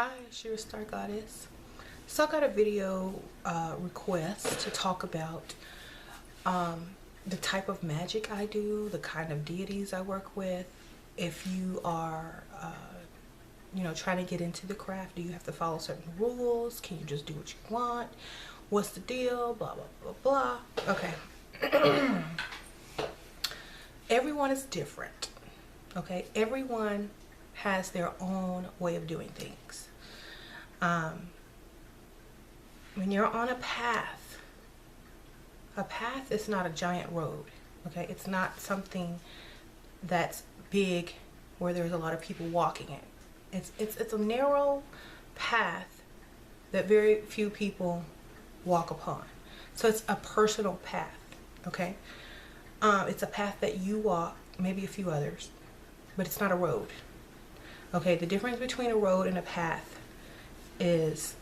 Hi, it's your Star Goddess. So I got a video request to talk about the type of magic I do, the kind of deities I work with. If you are, trying to get into the craft, do you have to follow certain rules? Can you just do what you want? What's the deal? Blah, blah, blah, blah. Okay. Everyone is different. Okay. Everyone has their own way of doing things. When you're on a path is not a giant road. Okay, it's not something that's big where there's a lot of people walking it. It's a narrow path that very few people walk upon. So it's a personal path. Okay, it's a path that you walk, maybe a few others, but it's not a road. Okay, the difference between a road and a path is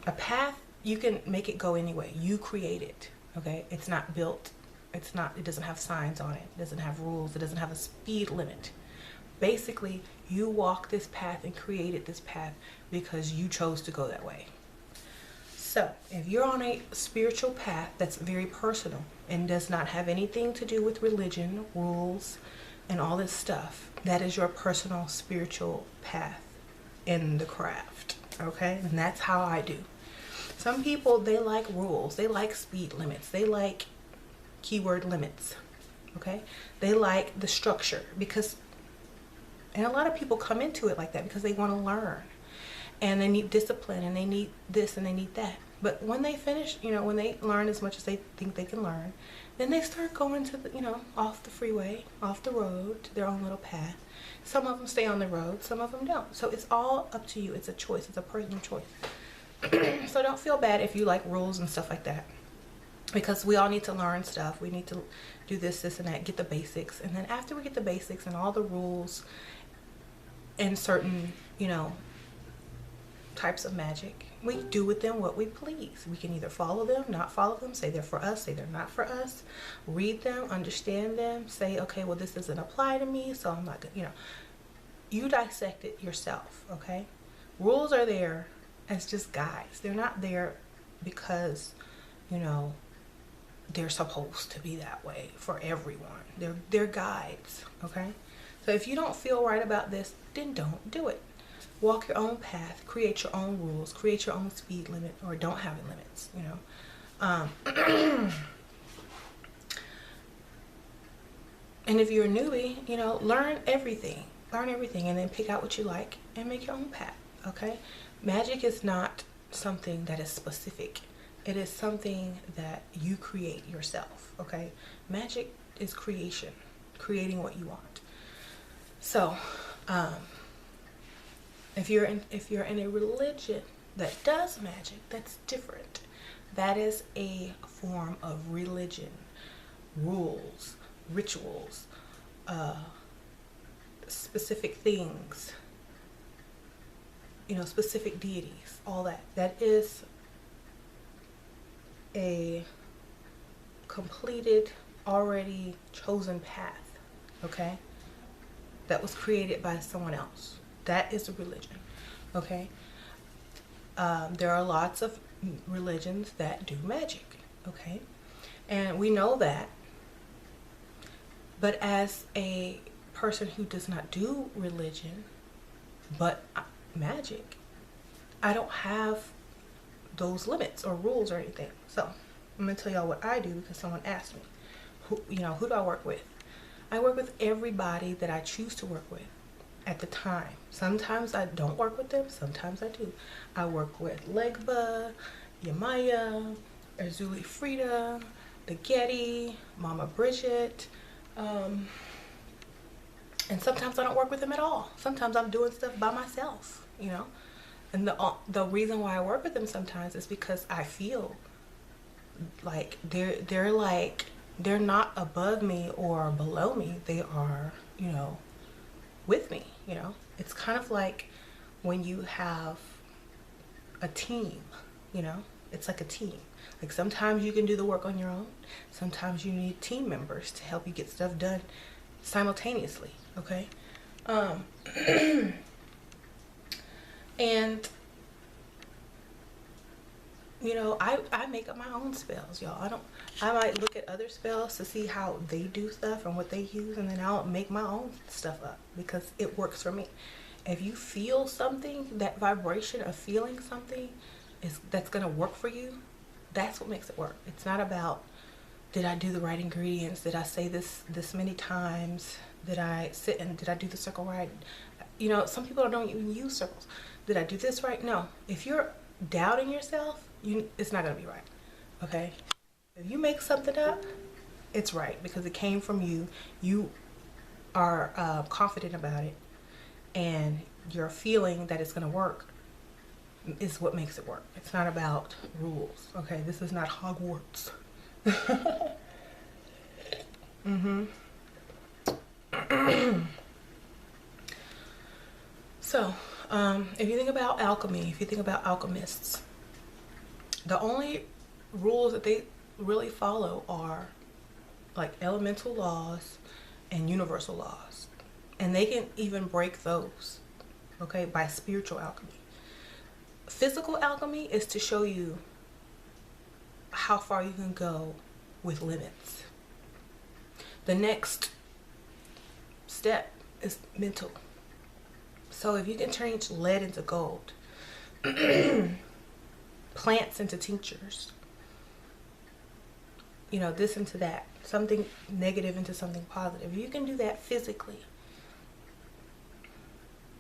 a path, you can make it go anyway. You create it. Okay, it's not built. It doesn't have signs on it. It doesn't have rules. It doesn't have a speed limit. Basically, you walk this path and created this path because you chose to go that way. So if you're on a spiritual path that's very personal and does not have anything to do with religion, rules, and all this stuff, that is your personal spiritual path in the craft. Okay, and that's how I do. Some people, they like rules, they like speed limits, they like keyword limits. Okay, they like the structure and a lot of people come into it like that because they want to learn and they need discipline and they need this and they need that. But when they finish, when they learn as much as they think they can learn, then they start going to the, off the freeway, off the road, to their own little path. Some of them stay on the road, some of them don't. So it's all up to you. It's a choice. It's a personal choice. So don't feel bad if you like rules and stuff like that, because we all need to learn stuff. We need to do this and that, get the basics. And then after we get the basics and all the rules and certain, types of magic, we do with them what we please. We can either follow them, not follow them, say they're for us, say they're not for us, read them, understand them, say, okay, well, this doesn't apply to me, so I'm not gonna, you dissect it yourself. Okay, rules are there as just guides. They're not there because they're supposed to be that way for everyone. They're guides. Okay, so if you don't feel right about this, then don't do it. Walk your own path, create your own rules, create your own speed limit, or don't have limits, And if you're a newbie, learn everything and then pick out what you like and make your own path. Okay, magic is not something that is specific. It is something that you create yourself. Okay, magic is creation, creating what you want. So if you're in a religion that does magic, that's different. That is a form of religion, rules, rituals, specific things, specific deities, all that. That is a completed, already chosen path. Okay, that was created by someone else. That is a religion. Okay, there are lots of religions that do magic. Okay, and we know that. But as a person who does not do religion but magic, I don't have those limits or rules or anything. So I'm gonna tell y'all what I do because someone asked me, who do I work with? I work with everybody that I choose to work with at the time. Sometimes I don't work with them, sometimes I do. I work with Legba, Yamaya, Erzuli Frida, the Getty, Mama Bridget, and sometimes I don't work with them at all. Sometimes I'm doing stuff by myself, and the reason why I work with them sometimes is because I feel like they're not above me or below me. They are, with me. It's kind of like when you have a team. It's like a team. Like sometimes you can do the work on your own, sometimes you need team members to help you get stuff done simultaneously. Okay, And I make up my own spells, y'all. I might look at other spells to see how they do stuff and what they use, and then I'll make my own stuff up because it works for me. If you feel something, that vibration of feeling something that's gonna work for you, that's what makes it work. It's not about, did I do the right ingredients? Did I say this many times? Did I sit and did I do the circle right? You know, some people don't even use circles. Did I do this right? No. If you're doubting yourself, it's not gonna be right. Okay? If you make something up, it's right because it came from you. You are confident about it, and your feeling that it's gonna work is what makes it work. It's not about rules. Okay? This is not Hogwarts. So, if you think about alchemy, if you think about alchemists, the only rules that they really follow are like elemental laws and universal laws. And they can even break those, okay, by spiritual alchemy. Physical alchemy is to show you how far you can go with limits. The next step is mental. So if you can change lead into gold, plants into tinctures, you know, this into that, something negative into something positive. You can do that physically.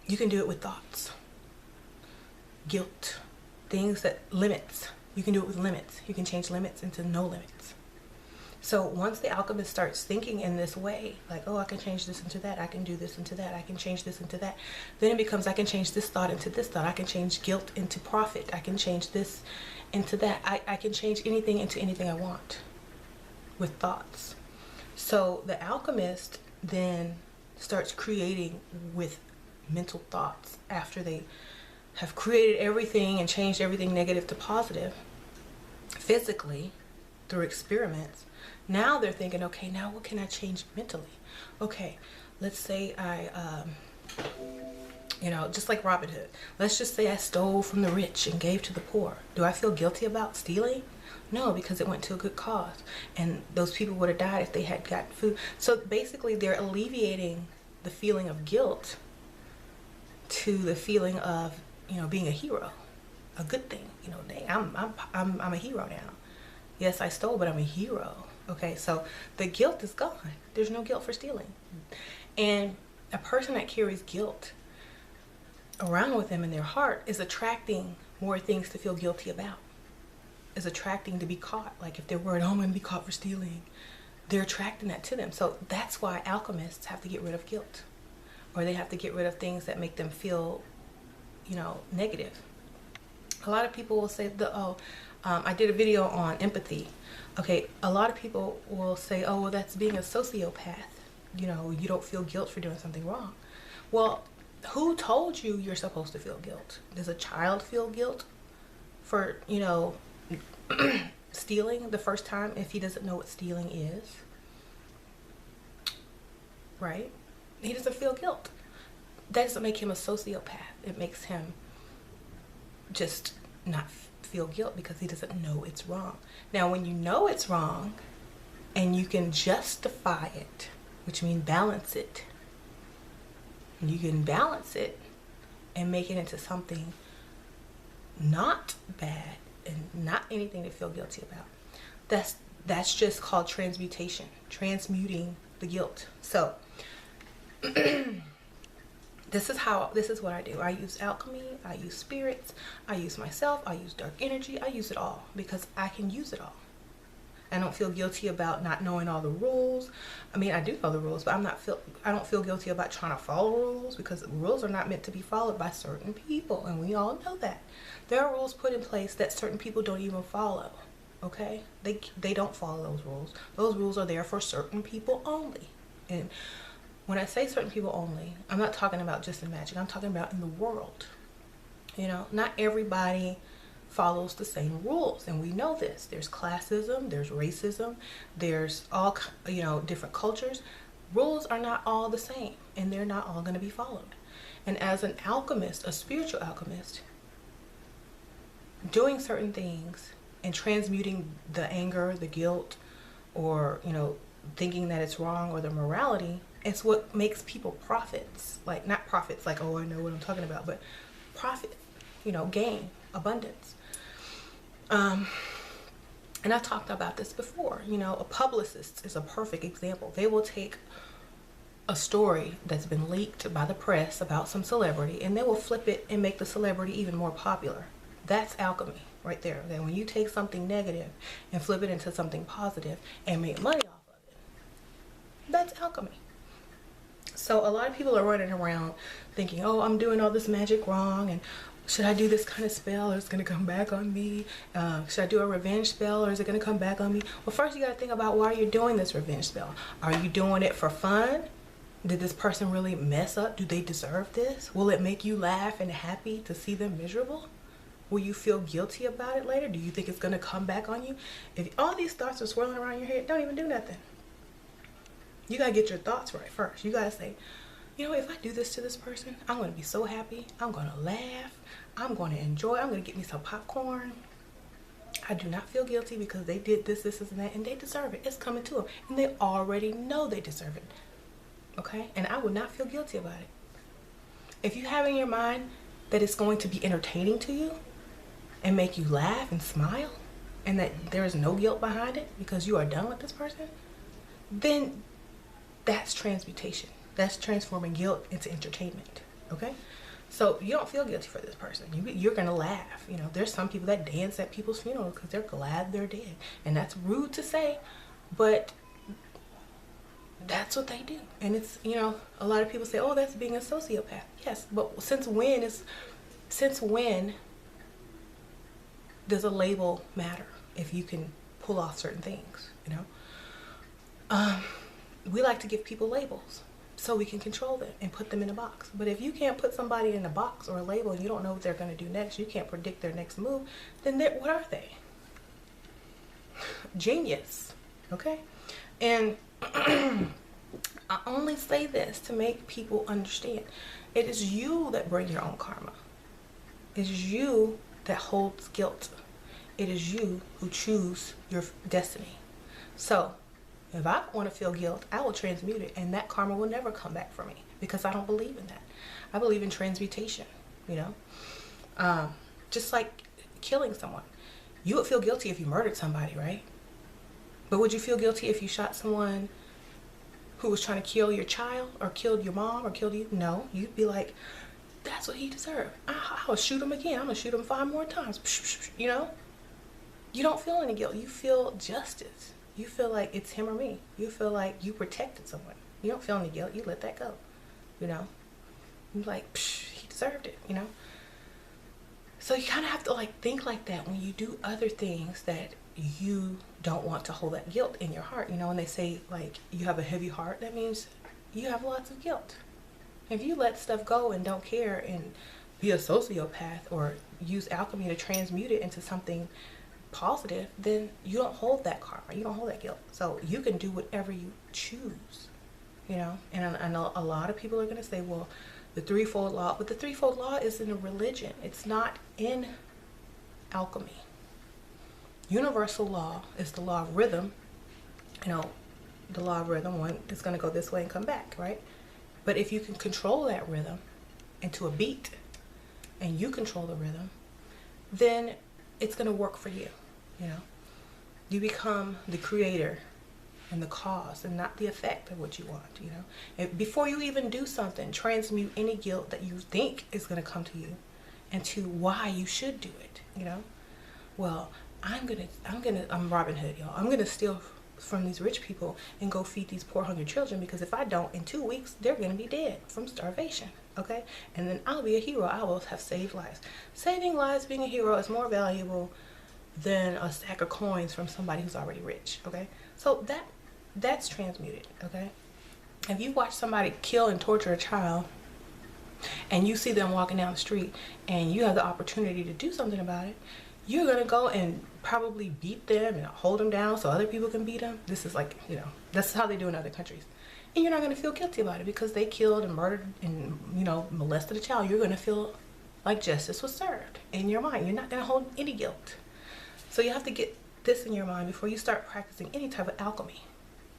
You can do it with thoughts, guilt, things that limits. You can do it with limits. You can change limits into no limits. So once the alchemist starts thinking in this way, like, oh, I can change this into that, I can do this into that, I can change this into that, then it becomes, I can change this thought into this thought, I can change guilt into profit, I can change this into that, I can change anything into anything I want with thoughts. So the alchemist then starts creating with mental thoughts after they have created everything and changed everything negative to positive physically through experiments. Now they're thinking, okay, now what can I change mentally? Okay, let's say I, you know, just like Robin Hood. Let's just say I stole from the rich and gave to the poor. Do I feel guilty about stealing? No, because it went to a good cause. And those people would have died if they had gotten food. So basically they're alleviating the feeling of guilt to the feeling of, you know, being a hero. A good thing. You know, dang, I'm a hero now. Yes, I stole, but I'm a hero. Okay, so the guilt is gone. There's no guilt for stealing. And a person that carries guilt around with them in their heart is attracting more things to feel guilty about. Is attracting to be caught. Like if they're worried, oh, I'm going to be caught for stealing, they're attracting that to them. So that's why alchemists have to get rid of guilt. Or they have to get rid of things that make them feel, you know, negative. A lot of people will say, I did a video on empathy. Okay, a lot of people will say, oh, well, that's being a sociopath. You know, you don't feel guilt for doing something wrong. Well, who told you you're supposed to feel guilt? Does a child feel guilt for, you know, stealing the first time if he doesn't know what stealing is? Right? He doesn't feel guilt. That doesn't make him a sociopath. It makes him just not feel guilt because he doesn't know it's wrong. Now, when you know it's wrong and you can justify it, which means balance it, you can balance it and make it into something not bad and not anything to feel guilty about. That's just called transmutation, transmuting the guilt. So this is what I do. I use alchemy, I use spirits, I use myself, I use dark energy, I use it all because I can use it all. I don't feel guilty about not knowing all the rules. I mean, I do know the rules, but I don't feel guilty about trying to follow rules because rules are not meant to be followed by certain people, and we all know that. There are rules put in place that certain people don't even follow. Okay? They don't follow those rules. Those rules are there for certain people only. And when I say certain people only, I'm not talking about just in magic. I'm talking about in the world. You know, not everybody follows the same rules, and we know this. There's classism, there's racism, there's all, you know, different cultures. Rules are not all the same, and they're not all going to be followed. And as an alchemist, a spiritual alchemist, doing certain things and transmuting the anger, the guilt, or, you know, thinking that it's wrong, or the morality, it's what makes people prophets. Like, not profits like, oh, I know what I'm talking about, but profit, you know, gain, abundance. And I talked about this before. You know, a publicist is a perfect example. They will take a story that's been leaked by the press about some celebrity, and they will flip it and make the celebrity even more popular. That's alchemy right there. That when you take something negative and flip it into something positive and make money off of it, that's alchemy. So a lot of people are running around thinking, oh, I'm doing all this magic wrong, and should I do this kind of spell, or it's going to come back on me? Should I do a revenge spell, or is it going to come back on me? Well, first you got to think about why you're doing this revenge spell. Are you doing it for fun? Did this person really mess up? Do they deserve this? Will it make you laugh and happy to see them miserable? Will you feel guilty about it later? Do you think it's going to come back on you? If all these thoughts are swirling around your head, don't even do nothing. You got to get your thoughts right first. You got to say, you know, if I do this to this person, I'm going to be so happy. I'm going to laugh. I'm going to enjoy. I'm going to get me some popcorn. I do not feel guilty because they did this, this, and that, and they deserve it. It's coming to them. And they already know they deserve it. Okay? And I would not feel guilty about it. If you have in your mind that it's going to be entertaining to you and make you laugh and smile, and that there is no guilt behind it because you are done with this person, then that's transmutation. That's transforming guilt into entertainment. Okay? So you don't feel guilty for this person. You're going to laugh. You know, there's some people that dance at people's funerals because they're glad they're dead. And that's rude to say, but that's what they do. And it's, you know, a lot of people say, oh, that's being a sociopath. Yes, but since when does a label matter if you can pull off certain things, you know? We like to give people labels so we can control them and put them in a box. But if you can't put somebody in a box or a label and you don't know what they're going to do next, you can't predict their next move, then what are they? Genius. Okay? And I only say this to make people understand. It is you that bring your own karma. It is you that holds guilt. It is you who choose your destiny. So, if I want to feel guilt, I will transmute it, and that karma will never come back for me because I don't believe in that. I believe in transmutation, you know? Just like killing someone. You would feel guilty if you murdered somebody, right? But would you feel guilty if you shot someone who was trying to kill your child or killed your mom or killed you? No, you'd be like, that's what he deserved. I'll shoot him again. I'm going to shoot him 5 more times. You know? You don't feel any guilt. You feel justice. You feel like it's him or me. You feel like you protected someone. You don't feel any guilt. You let that go. You know? You're like, he deserved it, you know? So you kind of have to like think like that when you do other things that you don't want to hold that guilt in your heart. You know, when they say like you have a heavy heart, that means you have lots of guilt. If you let stuff go and don't care and be a sociopath or use alchemy to transmute it into something positive, then you don't hold that karma. You don't hold that guilt. So you can do whatever you choose, you know. And I know a lot of people are going to say, well, the threefold law, but the threefold law is in a religion. It's not in alchemy. Universal law is the law of rhythm. You know, the law of rhythm, one is going to go this way and come back, right? But if you can control that rhythm into a beat and you control the rhythm, then it's going to work for you, you know. You become the creator and the cause and not the effect of what you want, you know. And before you even do something, transmute any guilt that you think is going to come to you into why you should do it, you know. Well, I'm Robin Hood, y'all. I'm going to steal from these rich people and go feed these poor hungry children, because if I don't, in 2 weeks they're going to be dead from starvation. Okay, and then I'll be a hero. I will have saved lives. Saving lives, being a hero, is more valuable than a stack of coins from somebody who's already rich. Okay, so that's transmuted. Okay, if you watch somebody kill and torture a child and you see them walking down the street and you have the opportunity to do something about it, you're gonna go and probably beat them and hold them down so other people can beat them. This is like, you know, that's how they do in other countries. And you're not going to feel guilty about it because they killed and murdered and, you know, molested a child. You're going to feel like justice was served in your mind. You're not going to hold any guilt. So you have to get this in your mind before you start practicing any type of alchemy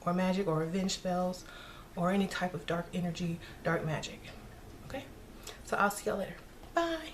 or magic or revenge spells or any type of dark energy, dark magic. Okay? So I'll see y'all later. Bye.